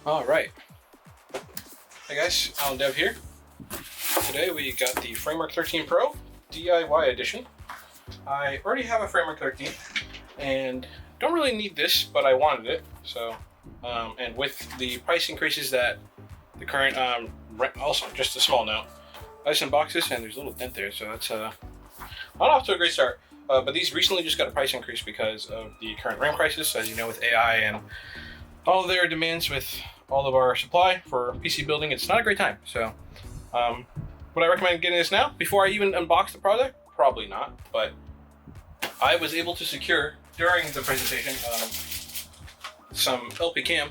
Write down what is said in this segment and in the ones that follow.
All right. Hey guys, Alan Dev here. Today we got the Framework 13 Pro DIY edition. I already have a Framework 13 and don't really need this, but I wanted it. So, and with the price increases that the current, also just a small note, nice in boxes and there's a little dent there, so that's not off to a great start. But these recently just got a price increase because of the current RAM crisis, as you know, with AI and all of their demands with all of our supply for PC building. It's not a great time. So would I recommend getting this now before I even unbox the product? Probably not, but I was able to secure during the presentation some LP cam,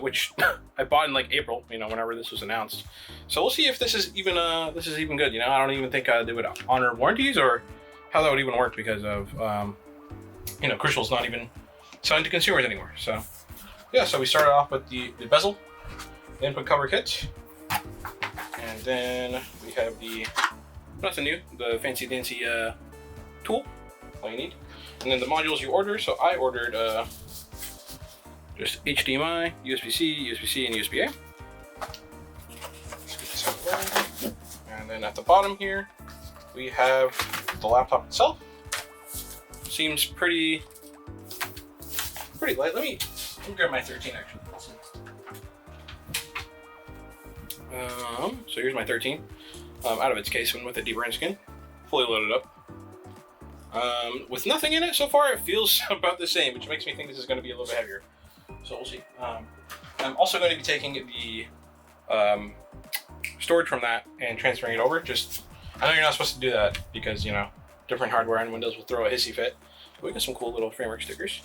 which I bought in like April, whenever this was announced. So we'll see if this is even good. I don't even think they would honor warranties or how that would even work because of Crucial's not even selling to consumers anymore. So yeah, so we started off with the bezel, the input cover kit, and then we have nothing new, the fancy dancy tool, all you need, and then the modules you order. So I ordered just HDMI, USB-C, USB-C, and USB-A. Let's get this out of the way. And then at the bottom here, we have the laptop itself. Seems pretty light. Let me grab my 13 actually. So here's my 13 out of its case and with a deburring skin, fully loaded up. With nothing in it so far, it feels about the same, which makes me think this is going to be a little bit heavier. So we'll see. I'm also going to be taking the storage from that and transferring it over. I know you're not supposed to do that because different hardware and Windows will throw a hissy fit. But we got some cool little Framework stickers.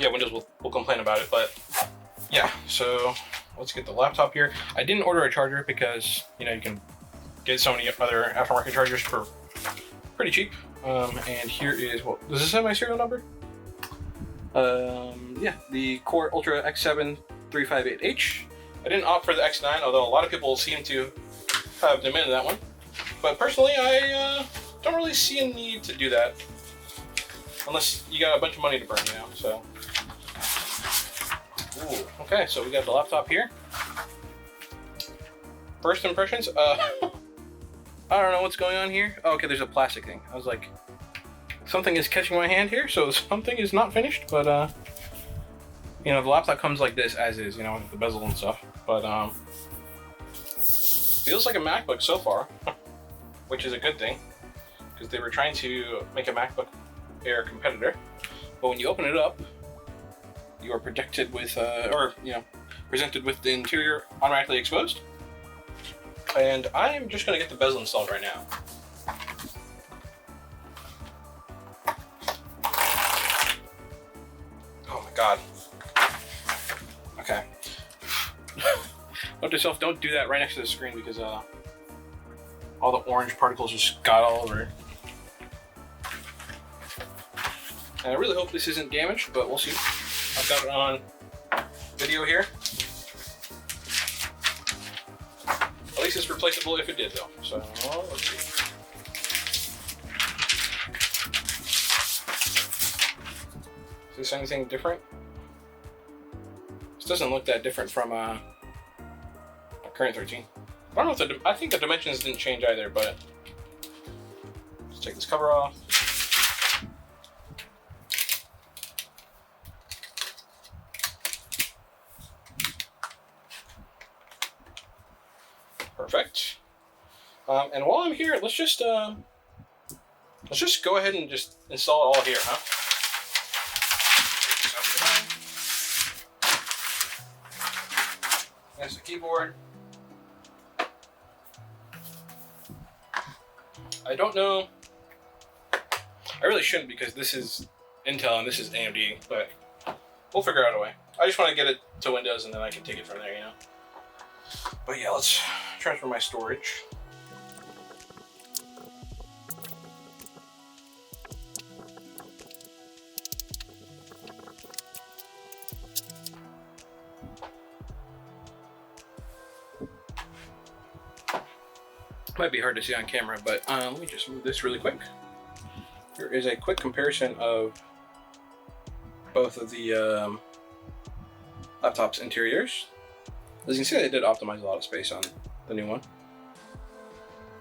Yeah, Windows will complain about it, but yeah, so let's get the laptop here. I didn't order a charger because, you can get so many other aftermarket chargers for pretty cheap. And here is, does this have my serial number? Yeah, the Core Ultra X7 358H. I didn't opt for the X9, although a lot of people seem to have demanded that one. But personally, I don't really see a need to do that. Unless you got a bunch of money to burn, so. Ooh, okay, so we got the laptop here. First impressions, I don't know what's going on here. Oh, okay, there's a plastic thing. I was like, something is catching my hand here, so something is not finished, but the laptop comes like this as is, with the bezel and stuff. But feels like a MacBook so far, which is a good thing, because they were trying to make a MacBook Air competitor. But when you open it up, you are protected with, presented with the interior automatically exposed. And I'm just gonna get the bezel installed right now. Oh my God. Okay. Note to self, don't do that right next to the screen because all the orange particles just got all over it. And I really hope this isn't damaged, but we'll see. I've got it on video here. At least it's replaceable if it did though. So let's see. Is this anything different? This doesn't look that different from my current 13. I don't know if I think the dimensions didn't change either, but let's take this cover off. Perfect. And while I'm here, let's just go ahead and just install it all here, huh? That's the keyboard. I don't know. I really shouldn't because this is Intel and this is AMD, but we'll figure out a way. I just want to get it to Windows and then I can take it from there, But yeah, let's transfer my storage. Might be hard to see on camera, but let me just move this really quick. Here is a quick comparison of both of the laptop's interiors. As you can see, they did optimize a lot of space on the new one.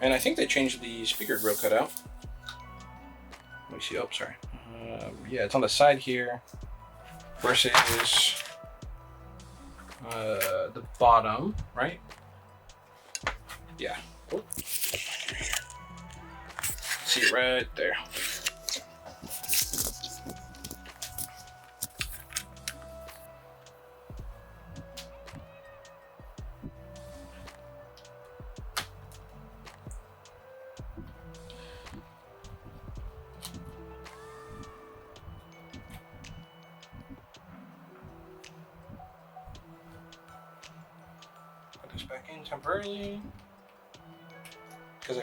And I think they changed the speaker grill cutout. Let me see. Oh, sorry. Yeah, it's on the side here versus the bottom, right? Yeah. Oh. See it right there. Put this back in temporarily because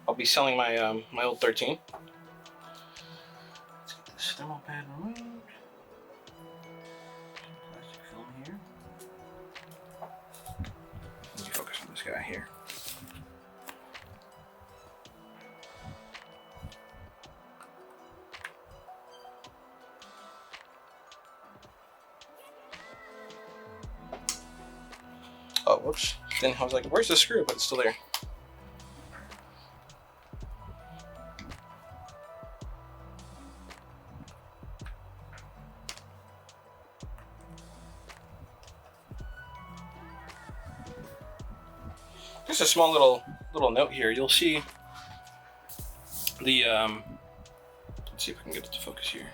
I'll be selling my my old 13. Let's get this thermal pad removed. Plastic film here. Let me focus on this guy here. Oh, whoops. Then I was like, where's the screw? But it's still there. Just a small little note here. You'll see the let's see if I can get it to focus here.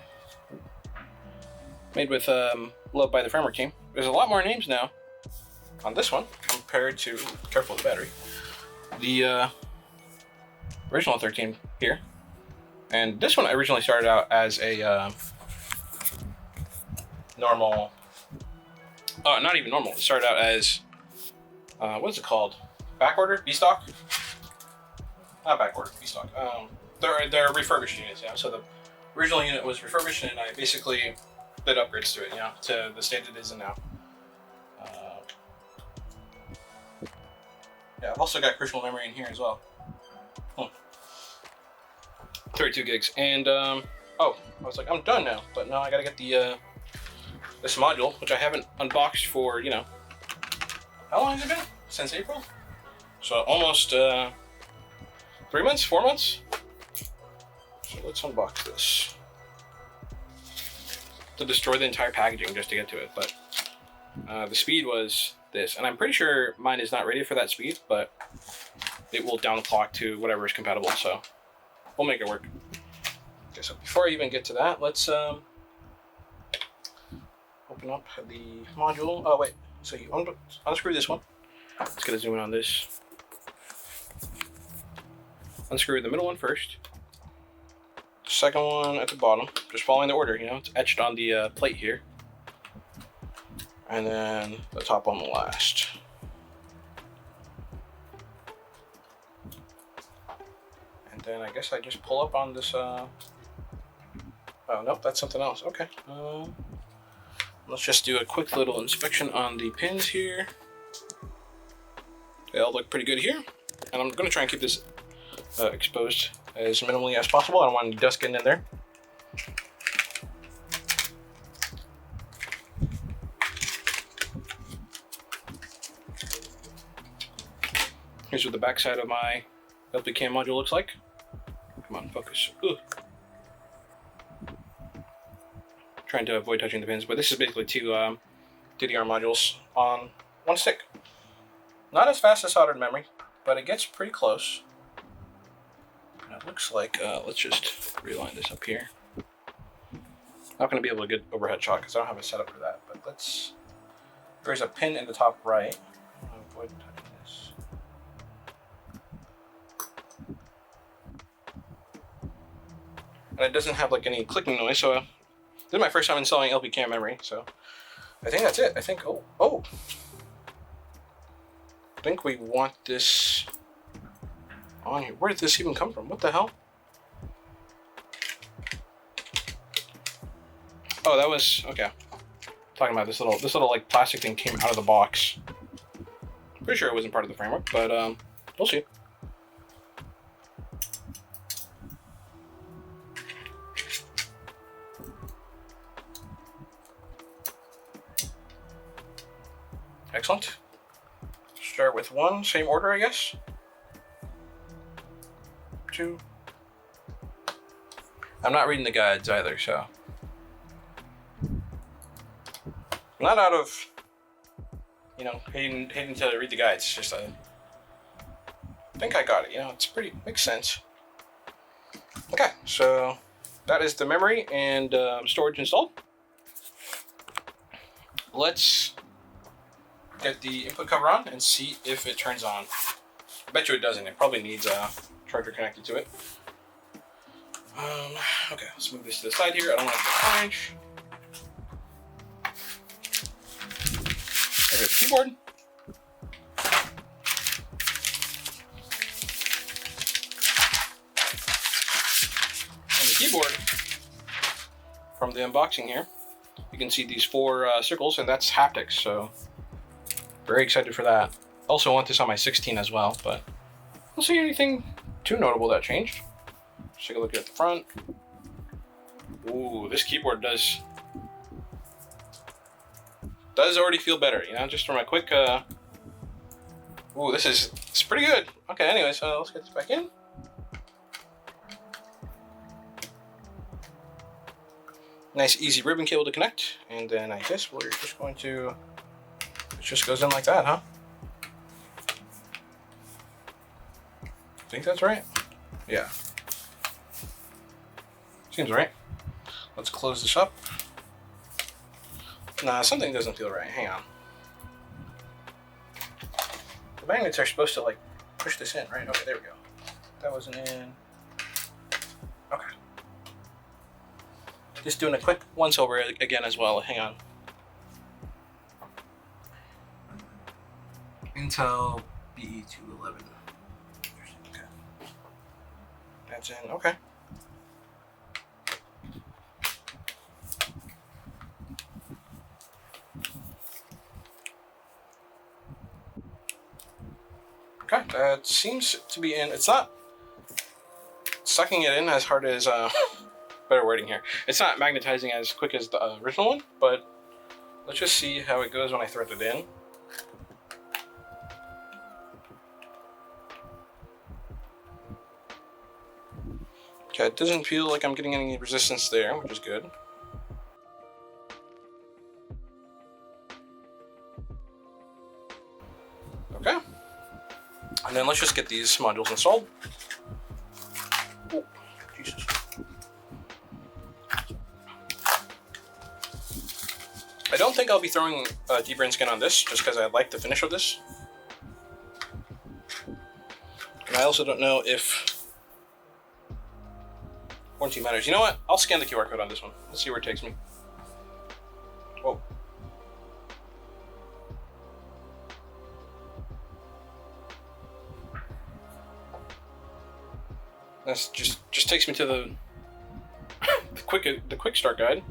Made with love by the Framework team. There's a lot more names now on this one compared to, careful with the battery, the original 13 here. And this one originally started out as a normal, not even normal. It started out as what is it called? Backorder? B-stock? Not backorder, B-stock. They're refurbished units, you know. So the original unit was refurbished, and I basically did upgrades to it, you know, to the state it is in now. Yeah, I've also got crucial memory in here as well. 32 gigs, and oh, I was like, I'm done now, but no, I gotta get the this module, which I haven't unboxed for, you know, how long has it been? Since April? So almost 3 months, 4 months. So let's unbox this. To destroy the entire packaging just to get to it, but the speed was this, and I'm pretty sure mine is not rated for that speed, but it will down clock to whatever is compatible, so we'll make it work. Okay, so before I even get to that, let's open up the module. Oh wait, so you unscrew this one. Let's get a zoom in on this. Unscrew the middle one first. Second one at the bottom, just following the order, you know, it's etched on the plate here. And then the top one last. And then I guess I just pull up on this, oh nope, that's something else, okay. Let's just do a quick little inspection on the pins here. They all look pretty good here. And I'm gonna try and keep this exposed as minimally as possible. I don't want any dust getting in there. Here's what the back side of my LP Cam module looks like. Come on, focus. Ugh. Trying to avoid touching the pins, but this is basically two DDR modules on one stick. Not as fast as soldered memory, but it gets pretty close. And it looks like, let's just reline this up here. Not going to be able to get overhead shot because I don't have a setup for that, but let's, there's a pin in the top right. Avoid touching this. And it doesn't have like any clicking noise, so this is my first time installing LP Cam memory, so I think that's it. I think, oh. I think we want this on here. Where did this even come from? What the hell? Oh, that was, okay. Talking about this little like plastic thing came out of the box. Pretty sure it wasn't part of the framework, but we'll see. Excellent. Start with 1, same order, I guess. 2. I'm not reading the guides either, so. Not out of, hating to read the guides. It's just I think I got it. It's makes sense. Okay, so that is the memory and storage installed. Let's get the input cover on and see if it turns on. I bet you it doesn't. It probably needs a charger connected to it. Okay, let's move this to the side here. I don't want it to orange. There's the keyboard. On the keyboard, from the unboxing here, you can see these 4 circles, and that's haptics, so very excited for that. Also want this on my 16 as well, but I don't see anything too notable that changed. Let's take a look at the front. Ooh, this keyboard does already feel better, just from a quick, ooh, it's pretty good. Okay, anyway, so let's get this back in. Nice easy ribbon cable to connect, and then I guess we're just going to, it just goes in like that, huh? I think that's right. Yeah. Seems right. Let's close this up. Nah, something doesn't feel right. Hang on. The magnets are supposed to like push this in, right? Okay, there we go. That wasn't in. Okay. Just doing a quick once over again as well. Hang on. Intel BE211. Okay. That's in. Okay. Okay, that seems to be in. It's not sucking it in as hard as, better wording here. It's not magnetizing as quick as the original one, but let's just see how it goes when I thread it in. Okay, it doesn't feel like I'm getting any resistance there, which is good. Okay. And then let's just get these modules installed. Oh, Jesus. I don't think I'll be throwing dbrain skin on this, just because I like the finish of this. And I also don't know if warranty matters. You know what? I'll scan the QR code on this one. Let's see where it takes me. Whoa. That's just takes me to the quick start guide.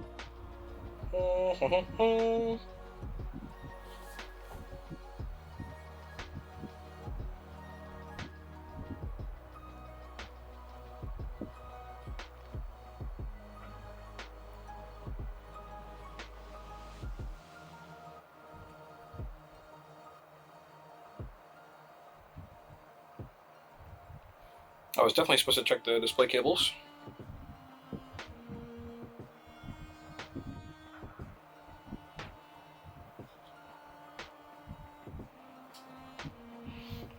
I was definitely supposed to check the display cables.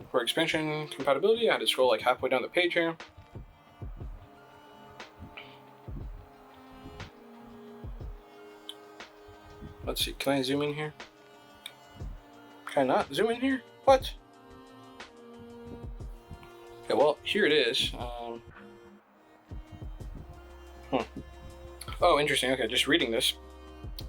For expansion compatibility, I had to scroll like halfway down the page here. Let's see, can I zoom in here? Can I not zoom in here? What? Okay, well, here it is. Oh, interesting. Okay, just reading this.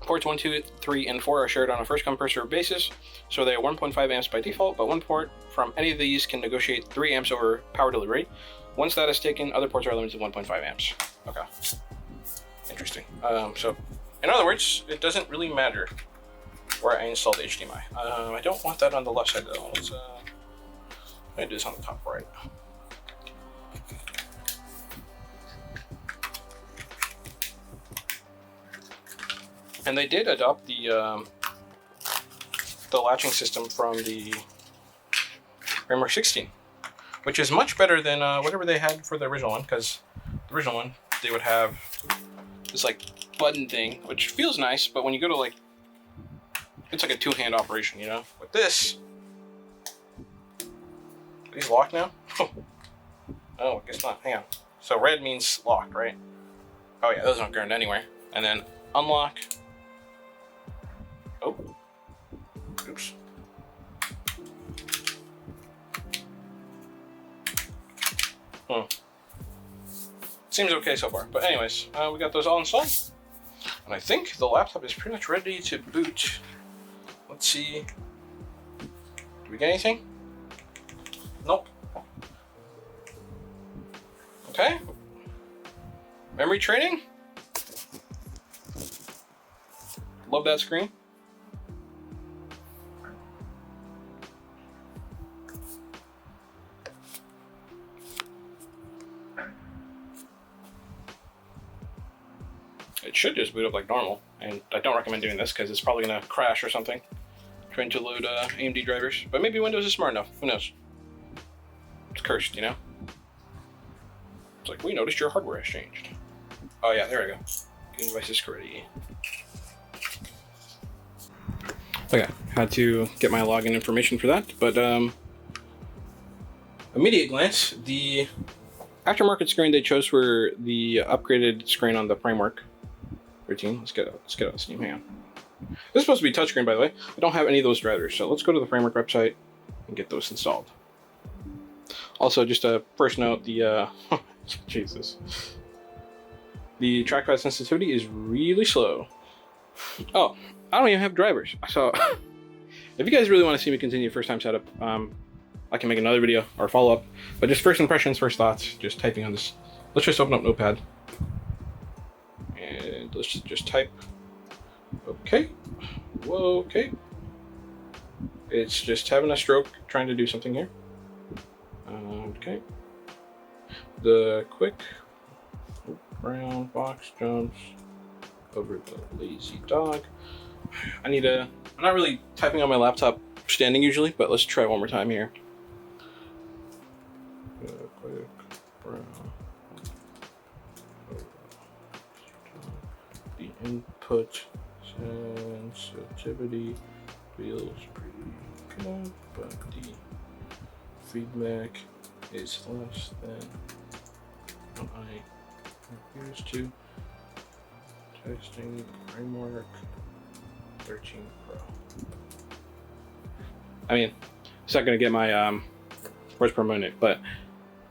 Ports 1, 2, 3, and 4 are shared on a first-come, first-served basis, so they are 1.5 amps by default, but one port from any of these can negotiate 3 amps over power delivery. Once that is taken, other ports are limited to 1.5 amps. Okay. Interesting. So, in other words, it doesn't really matter where I installed HDMI. I don't want that on the left side, though. Let's do this on the top right. And they did adopt the the latching system from the Framework 16, which is much better than whatever they had for the original one, because the original one, they would have this like button thing, which feels nice, but when you go to like, it's like a two-hand operation, you know? With this, are these locked now? Oh, I guess not, hang on. So red means locked, right? Oh yeah, those aren't going anywhere. And then unlock. Oh, oops. Seems okay so far, but anyways, we got those all installed. And I think the laptop is pretty much ready to boot. Let's see. Do we get anything? Nope. Okay. Memory training. Love that screen. It should just boot up like normal, and I don't recommend doing this because it's probably gonna crash or something trying to load AMD drivers, but maybe Windows is smart enough, who knows. It's cursed, you know? It's like, we noticed your hardware has changed. Oh yeah, there we go. Getting devices ready. Okay, had to get my login information for that, but immediate glance, the aftermarket screen they chose for the upgraded screen on the Framework 13. Let's get out of Steam. Hang on. This is supposed to be touchscreen, by the way. I don't have any of those drivers, so let's go to the Framework website and get those installed. Also, just a first note: the Jesus, the trackpad sensitivity is really slow. Oh, I don't even have drivers. So, if you guys really want to see me continue first time setup, I can make another video or follow up. But just first impressions, first thoughts, just typing on this. Let's just open up Notepad. And let's just type. Okay. Whoa, okay. It's just having a stroke trying to do something here. Okay. The quick brown fox jumps over the lazy dog. I'm not really typing on my laptop standing usually, but let's try one more time here. Quick brown. The input sensitivity feels pretty good, but the feedback is less than what I am used to. Testing Framework 13 Pro. I mean, it's not gonna get my words per minute, but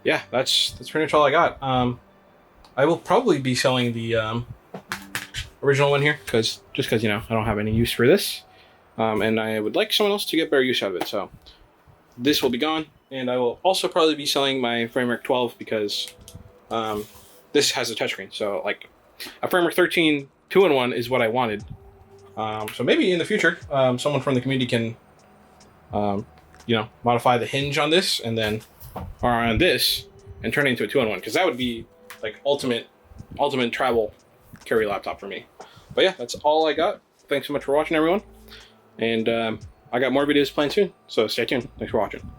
yeah, that's pretty much all I got. I will probably be selling the original one here because you know I don't have any use for this, and I would like someone else to get better use out of it. So this will be gone, and I will also probably be selling my Framework 12 because this has a touchscreen. So like a Framework 13 2-in-1 is what I wanted. So maybe in the future, someone from the community can, you know, modify the hinge on this and then, or on this, and turn it into a 2-in-1, because that would be like ultimate travel carry laptop for me. But yeah, that's all I got. Thanks so much for watching, everyone. And I got more videos planned soon, so stay tuned. Thanks for watching.